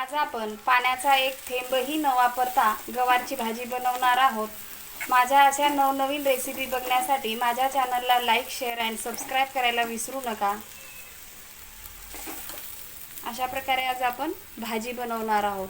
आज आपण पाण्याचा एक थेंबही न वापरता गवारची भाजी बनवणार आहोत। माझ्या अशा नवनवीन रेसिपी बघण्यासाठी माझ्या चॅनलला लाईक, शेअर अँड सबस्क्राईब करायला विसरू नका। अशा प्रकारे आज आपण भाजी बनवणार आहोत।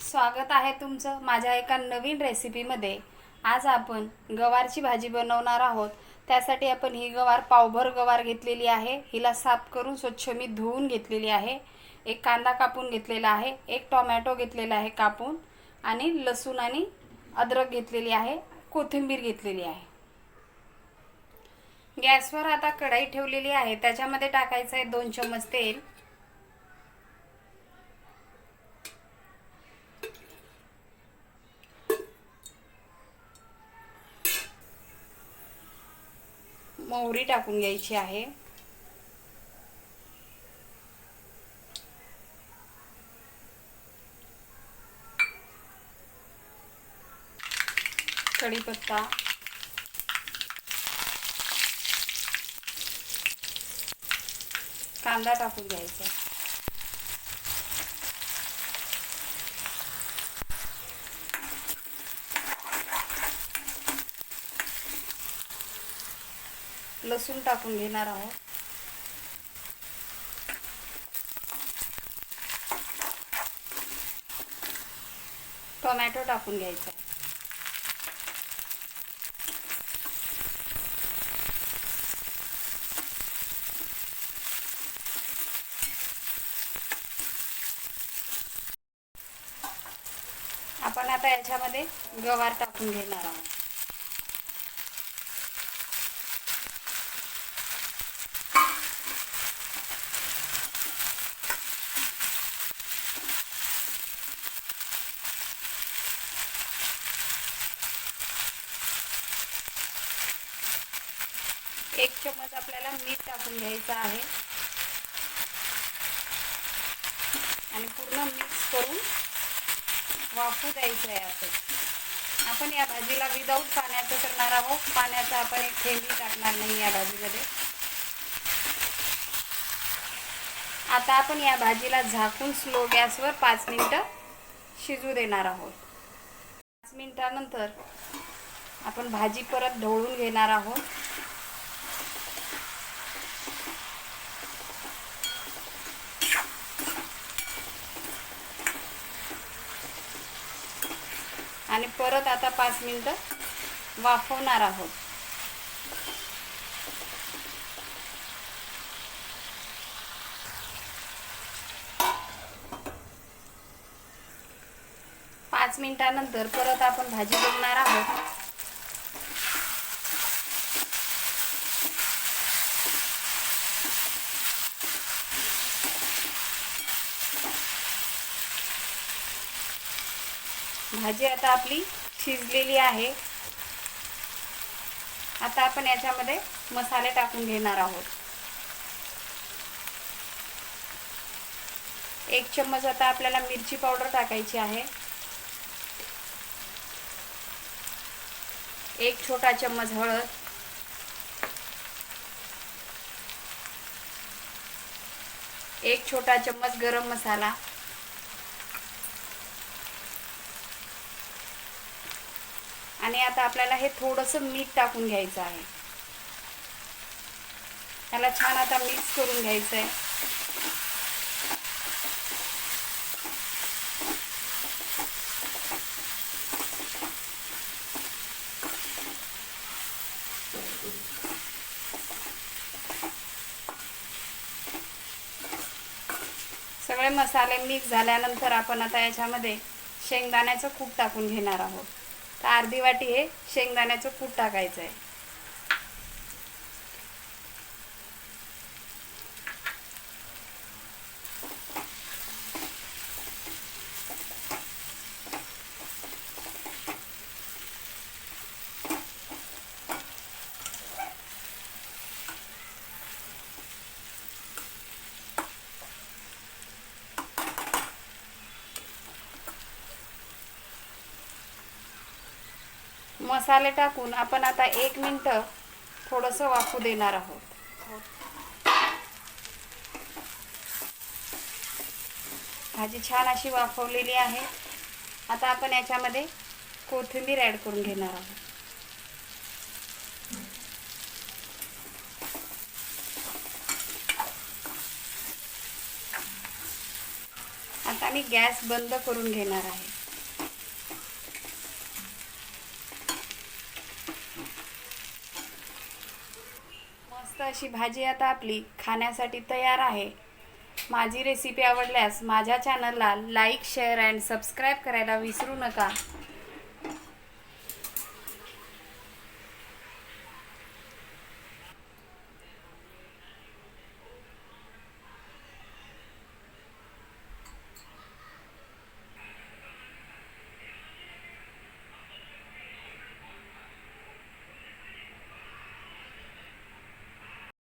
स्वागत आहे तुमचं माझ्या एका नवीन रेसिपीमध्ये। आज आपण गवारची भाजी बनवणार आहोत। त्यासाठी आपण ही गवार पावभर गवार घेतलेली आहे। हिला साफ करून स्वच्छ मी धुवून घेतलेली आहे। एक कांदा कापून घेतलेला आहे, एक टोमॅटो घेतलेला आहे कापून, आणि लसूण आणि अद्रक घेतलेली आहे, कोथिंबीर घेतलेली आहे। गॅसवर आता कढई ठेवलेली आहे। त्याच्यामध्ये टाकायचं आहे 2 चमच तेल। मोहरी टाकून घ्यायची आहे। कढीपत्ता, कांदा टाकून घ्यायचा, लसूण टाकून घेणार आहोत, टोमॅटो टाकून घ्यायचा, आपण आता याच्यामध्ये गवार टाकून घेणार आहोत। एक चम्मच आपल्याला मीठ टाकून घ्यायचं आहे आणि पूर्ण मिक्स करून वाफू द्यायचं आहे। आपण या भाजीला विदाऊट पाण्याचं करणार आहोत। पाण्याचा आपण एक थेंबही टाकणार नाही या भाजीमध्ये। आता आपण या भाजीला झाकून स्लो गॅसवर 5 मिनिटं शिजू देणार आहोत। 5 मिनिटानंतर आपण भाजी परत ढवळून घेणार आहोत। आणि परत आता 5 मिनिटं वाफवणार आहोत। पाच मिनिटानंतर परत आपण भाजी बघणार आहोत। भाजी आता आपली शिजलेली आहे। आता आपण याच्यामध्ये मसाले टाकून घेणार आहोत। 1 चम्मच आता आपल्याला मिरची पावडर टाकायची आहे। 1 छोटा चम्मच हळद, 1 छोटा चम्मच गरम मसाला, आणि आता आपल्याला हे थोडंसं मीठ टाकून घ्यायचं आहे। त्याला छान आता मिक्स करून घ्यायचं आहे। सगळे मसाले मिक्स झाल्यानंतर आपण आता याच्यामध्ये शेंगदाण्याचं कूट टाकून घेणार आहोत। तर अर्धी वाटी हे शेंगदाण्याचं कूट टाकायचं आहे। मसाले टाकून आपण आता 1 मिनिट थोडंसं वाफू देणार आहोत। भाजी छान अशी वाफवलेली आहे. आता आपण याच्यामध्ये कोथिंबीर ॲड करून घेणार आहोत. आता मी गॅस बंद करून घेणार आहे. मस्त अशी भाजी आता आपली खाण्यासाठी तयार आहे. माझी रेसिपी आवडल्यास माझ्या चॅनलला लाईक, शेअर अँड सबस्क्राईब करायला विसरू नका.